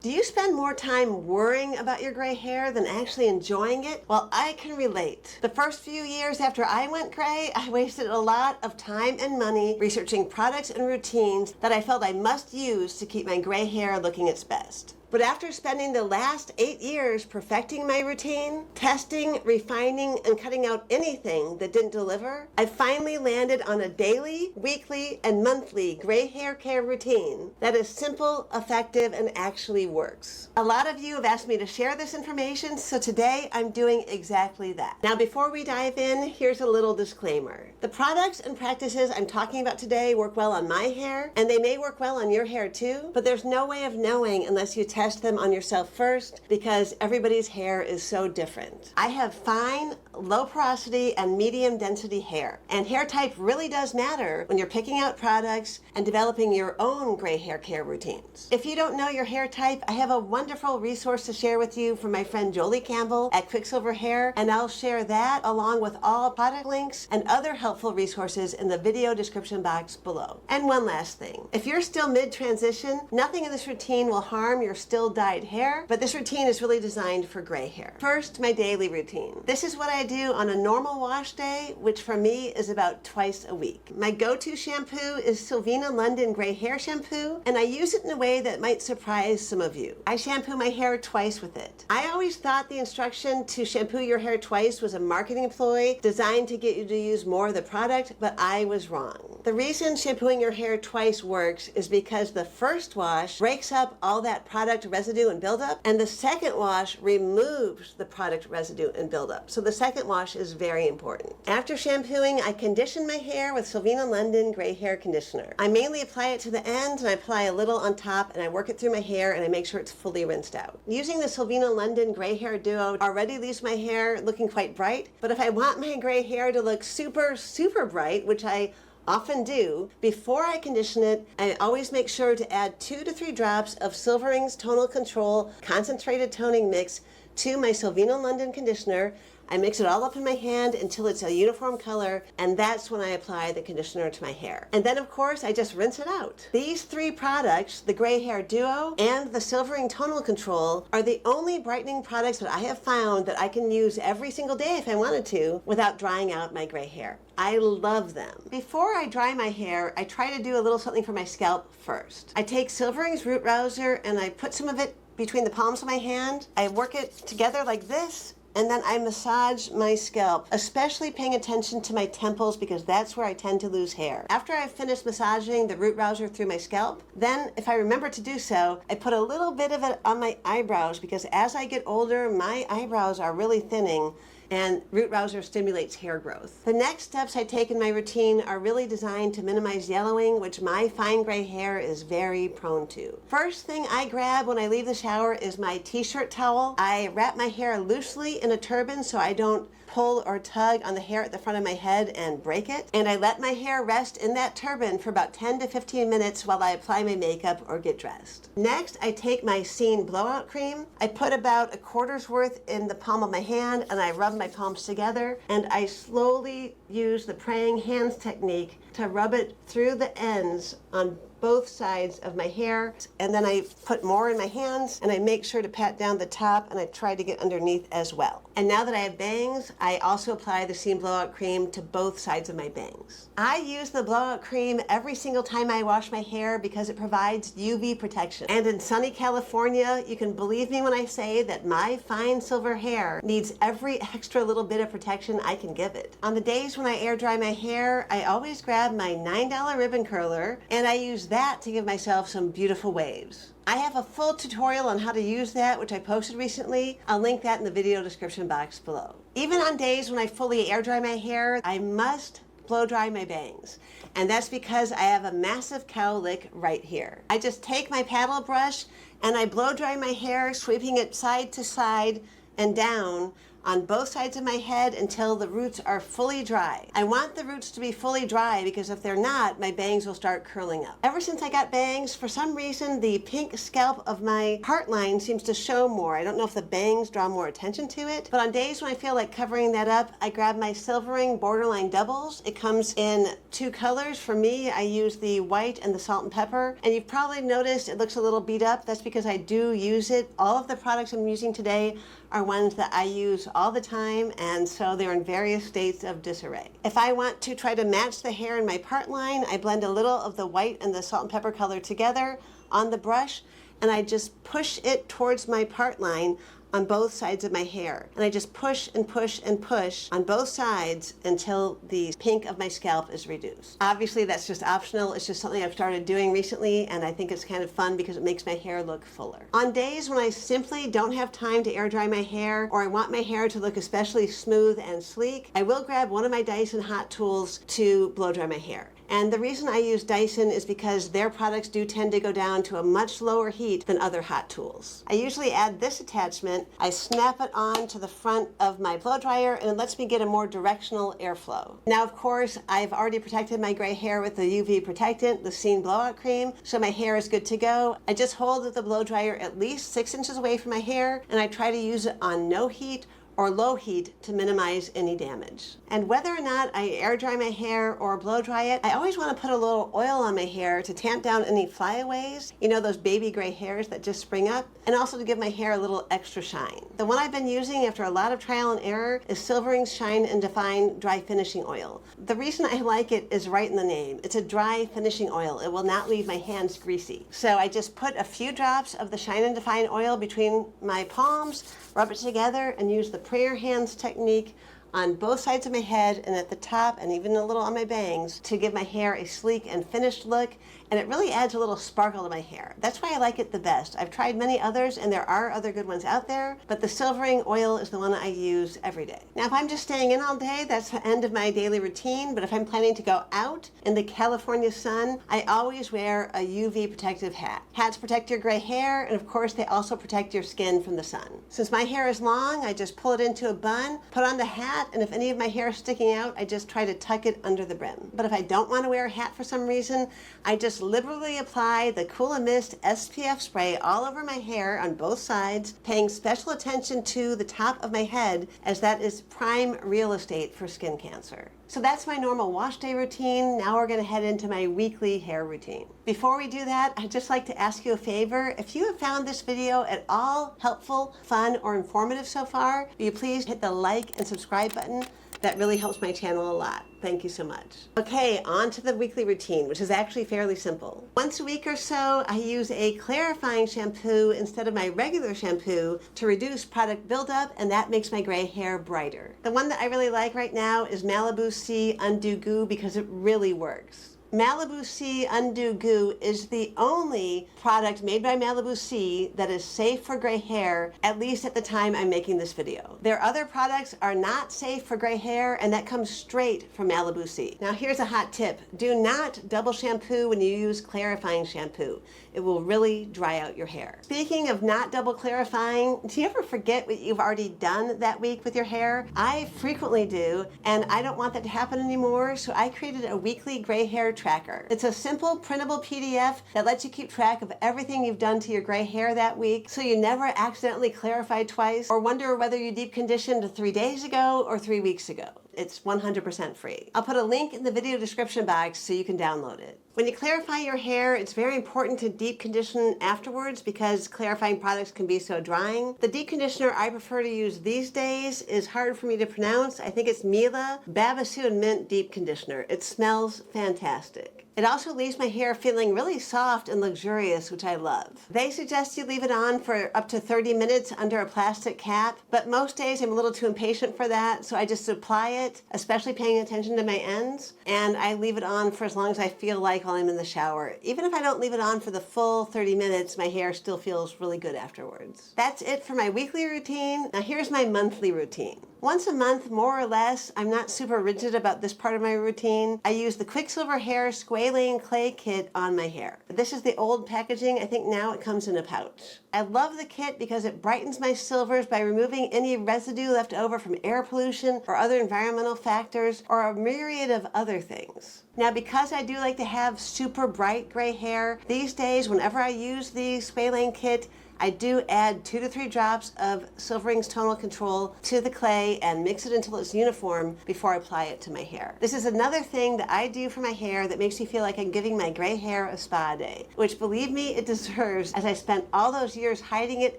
Do you spend more time worrying about your gray hair than actually enjoying it? Well, I can relate. The first few years after I went gray, I wasted a lot of time and money researching products and routines that I felt I must use to keep my gray hair looking its best. But after spending the last 8 years perfecting my routine, testing, refining, and cutting out anything that didn't deliver, I finally landed on a daily, weekly, and monthly gray hair care routine that is simple, effective, and actually works. A lot of you have asked me to share this information, so today I'm doing exactly that. Now, before we dive in, here's a little disclaimer. The products and practices I'm talking about today work well on my hair, and they may work well on your hair too, but there's no way of knowing unless you test them on yourself first, because everybody's hair is so different. I have fine, low porosity, and medium density hair, and hair type really does matter when you're picking out products and developing your own gray hair care routines. If you don't know your hair type, I have a wonderful resource to share with you from my friend Jolie Campbell at Quicksilver Hair, and I'll share that along with all product links and other helpful resources in the video description box below. And one last thing, if you're still mid-transition, nothing in this routine will harm your still dyed hair, but this routine is really designed for gray hair. First, my daily routine. This is what I do on a normal wash day, which for me is about twice a week. My go-to shampoo is Sylvina London Gray Hair Shampoo, and I use it in a way that might surprise some of you. I shampoo my hair twice with it. I always thought the instruction to shampoo your hair twice was a marketing ploy designed to get you to use more of the product, but I was wrong. The reason shampooing your hair twice works is because the first wash breaks up all that product residue and buildup, and the second wash removes the product residue and buildup. So the second wash is very important. After shampooing, I condition my hair with Sylvina London Gray Hair Conditioner. I mainly apply it to the ends, and I apply a little on top, and I work it through my hair, and I make sure it's fully rinsed out. Using the Sylvina London Gray Hair Duo already leaves my hair looking quite bright, but if I want my gray hair to look super, super bright, which I often do, before I condition it, I always make sure to add 2 to 3 drops of Silverings Tonal Control Concentrated Toning Mix to my Sylvina London conditioner. I mix it all up in my hand until it's a uniform color, and that's when I apply the conditioner to my hair. And then, of course, I just rinse it out. These 3 products, the Gray Hair Duo and the Silvering Tonal Control, are the only brightening products that I have found that I can use every single day if I wanted to without drying out my gray hair. I love them. Before I dry my hair, I try to do a little something for my scalp first. I take Silverings Root Rouser and I put some of it between the palms of my hand. I work it together like this, and then I massage my scalp, especially paying attention to my temples because that's where I tend to lose hair. After I've finished massaging the root rouser through my scalp, then if I remember to do so, I put a little bit of it on my eyebrows because as I get older, my eyebrows are really thinning, and root rouser stimulates hair growth. The next steps I take in my routine are really designed to minimize yellowing, which my fine gray hair is very prone to. First thing I grab when I leave the shower is my t-shirt towel. I wrap my hair loosely in a turban so I don't pull or tug on the hair at the front of my head and break it. And I let my hair rest in that turban for about 10 to 15 minutes while I apply my makeup or get dressed. Next, I take my Scene blowout cream. I put about a quarter's worth in the palm of my hand and I rub my palms together, and I slowly use the praying hands technique to rub it through the ends on both sides of my hair, and then I put more in my hands and I make sure to pat down the top and I try to get underneath as well. And now that I have bangs, I also apply the Scene blowout cream to both sides of my bangs. I use the blowout cream every single time I wash my hair because it provides UV protection. And in sunny California, you can believe me when I say that my fine silver hair needs every extra little bit of protection I can give it. On the days when I air dry my hair, I always grab my $9 ribbon curler and I use that to give myself some beautiful waves. I have a full tutorial on how to use that, which I posted recently. I'll link that in the video description box below. Even on days when I fully air dry my hair, I must blow dry my bangs. And that's because I have a massive cowlick right here. I just take my paddle brush and I blow dry my hair, sweeping it side to side and down on both sides of my head until the roots are fully dry. I want the roots to be fully dry because if they're not, my bangs will start curling up. Ever since I got bangs, for some reason, the pink scalp of my heart line seems to show more. I don't know if the bangs draw more attention to it, but on days when I feel like covering that up, I grab my Silvering Borderline Doubles. It comes in 2 colors. For me, I use the white and the salt and pepper, and you've probably noticed it looks a little beat up. That's because I do use it. All of the products I'm using today are ones that I use all the time, and so they're in various states of disarray. If I want to try to match the hair in my part line, I blend a little of the white and the salt and pepper color together on the brush, and I just push it towards my part line on both sides of my hair. And I just push and push and push on both sides until the pink of my scalp is reduced. Obviously, that's just optional. It's just something I've started doing recently, and I think it's kind of fun because it makes my hair look fuller. On days when I simply don't have time to air dry my hair, or I want my hair to look especially smooth and sleek, I will grab one of my Dyson hot tools to blow dry my hair. And the reason I use Dyson is because their products do tend to go down to a much lower heat than other hot tools. I usually add this attachment. I snap it on to the front of my blow dryer, and it lets me get a more directional airflow. Now, of course, I've already protected my gray hair with the UV protectant, the Scene Blowout Cream, so my hair is good to go. I just hold the blow dryer at least 6 inches away from my hair, and I try to use it on no heat or low heat to minimize any damage. And whether or not I air dry my hair or blow dry it, I always want to put a little oil on my hair to tamp down any flyaways, you know, those baby gray hairs that just spring up, and also to give my hair a little extra shine. The one I've been using after a lot of trial and error is Silverings Shine and Define Dry Finishing Oil. The reason I like it is right in the name. It's a dry finishing oil. It will not leave my hands greasy. So I just put a few drops of the Shine and Define oil between my palms, rub it together, and use the prayer hands technique on both sides of my head and at the top and even a little on my bangs to give my hair a sleek and finished look, and it really adds a little sparkle to my hair. That's why I like it the best. I've tried many others and there are other good ones out there, but the Silvering oil is the one I use every day. Now, if I'm just staying in all day, that's the end of my daily routine, but if I'm planning to go out in the California sun, I always wear a UV protective hat. Hats protect your gray hair, and of course they also protect your skin from the sun. Since my hair is long, I just pull it into a bun, put on the hat, and if any of my hair is sticking out, I just try to tuck it under the brim. But if I don't want to wear a hat for some reason, I just liberally apply the Cool & Mist SPF spray all over my hair on both sides, paying special attention to the top of my head as that is prime real estate for skin cancer. So that's my normal wash day routine. Now we're going to head into my weekly hair routine. Before we do that, I'd just like to ask you a favor. If you have found this video at all helpful, fun, or informative so far, will you please hit the like and subscribe button? That really helps my channel a lot. Thank you so much. Okay, on to the weekly routine, which is actually fairly simple. Once a week or so, I use a clarifying shampoo instead of my regular shampoo to reduce product buildup, and that makes my gray hair brighter. The one that I really like right now is Malibu Sea Undo Goo because it really works. Malibu Sea Undo Goo is the only product made by Malibu Sea that is safe for gray hair, at least at the time I'm making this video. Their other products are not safe for gray hair, and that comes straight from Malibu Sea. Now here's a hot tip. Do not double shampoo when you use clarifying shampoo. It will really dry out your hair. Speaking of not double clarifying, do you ever forget what you've already done that week with your hair? I frequently do, and I don't want that to happen anymore, so I created a weekly gray hair tracker. It's a simple printable PDF that lets you keep track of everything you've done to your gray hair that week, so you never accidentally clarify twice or wonder whether you deep conditioned 3 days ago or 3 weeks ago. It's 100% free. I'll put a link in the video description box so you can download it. When you clarify your hair, it's very important to deep condition afterwards because clarifying products can be so drying. The deep conditioner I prefer to use these days is hard for me to pronounce. I think it's Mila Babasu and Mint Deep Conditioner. It smells fantastic. It also leaves my hair feeling really soft and luxurious, which I love. They suggest you leave it on for up to 30 minutes under a plastic cap, but most days I'm a little too impatient for that, so I just apply it, especially paying attention to my ends, and I leave it on for as long as I feel like while I'm in the shower. Even if I don't leave it on for the full 30 minutes, my hair still feels really good afterwards. That's it for my weekly routine. Now here's my monthly routine. Once a month, more or less, I'm not super rigid about this part of my routine. I use the Quicksilver Hair Squalane Clay Kit on my hair. This is the old packaging. I think now it comes in a pouch. I love the kit because it brightens my silvers by removing any residue left over from air pollution or other environmental factors or a myriad of other things. Now, because I do like to have super bright gray hair, these days whenever I use the Squalane kit, I do add 2 to 3 drops of Silverings Tonal Control to the clay and mix it until it's uniform before I apply it to my hair. This is another thing that I do for my hair that makes me feel like I'm giving my gray hair a spa day, which believe me, it deserves, as I spent all those years hiding it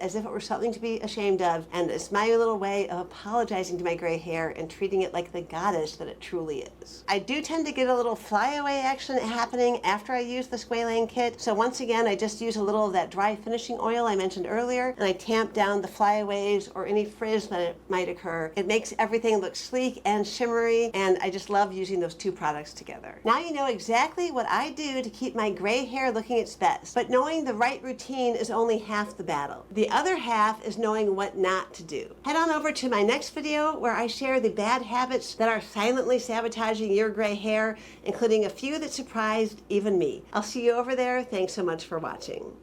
as if it were something to be ashamed of, and it's my little way of apologizing to my gray hair and treating it like the goddess that it truly is. I do tend to get a little flyaway action happening after I use the Squalane kit, so once again, I just use a little of that dry finishing oil I mentioned earlier, and I tamp down the flyaways or any frizz that it might occur. It makes everything look sleek and shimmery, and I just love using those two products together. Now you know exactly what I do to keep my gray hair looking its best, but knowing the right routine is only half the battle. The other half is knowing what not to do. Head on over to my next video where I share the bad habits that are silently sabotaging your gray hair, including a few that surprised even me. I'll see you over there. Thanks so much for watching.